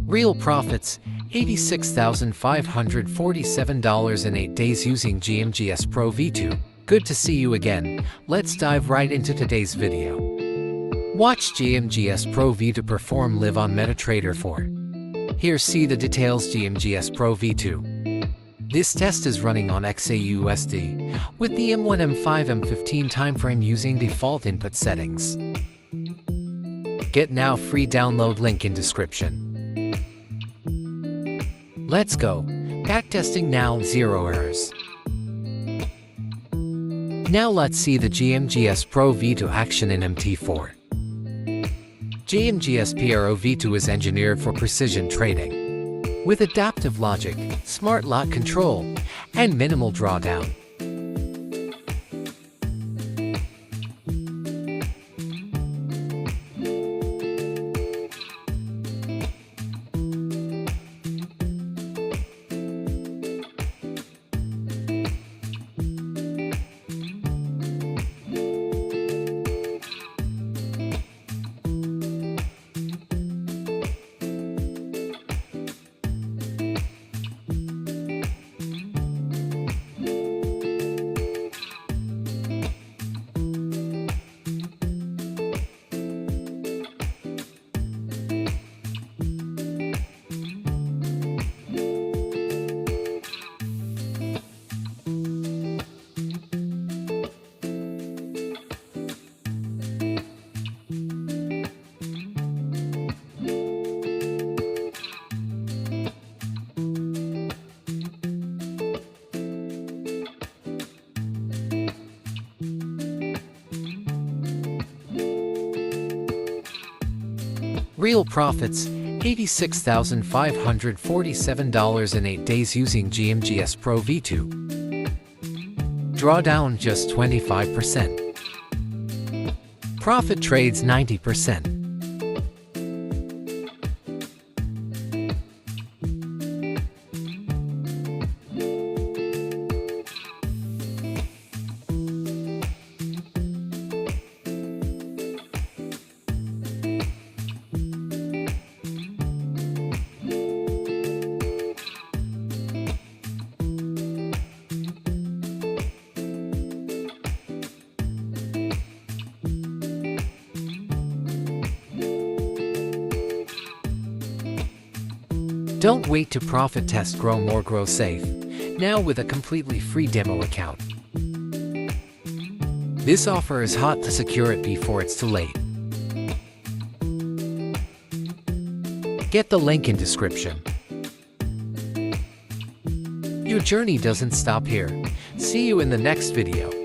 Real profits, $86,547 in 8 days using GMGS PRO V2. Good to see you again. Let's dive right into today's video. Watch GMGS PRO V2 perform live on MetaTrader 4. Here see the details. GMGS PRO V2. This test is running on XAUSD with the M1 M5 M15 timeframe using default input settings. Get now free download link in description. Let's go. Backtesting now, 0 errors. Now let's see the GMGS PRO V2 action in MT4. GMGS PRO V2 is engineered for precision trading, with adaptive logic, smart lot control, and minimal drawdown. Real profits, $86,547 in 8 days using GMGS PRO V2. Drawdown just 25%. Profit trades 90%. Don't wait to profit test, grow more, grow safe. Now with a completely free demo account. This offer is hot, to secure it before it's too late. Get the link in description. Your journey doesn't stop here. See you in the next video.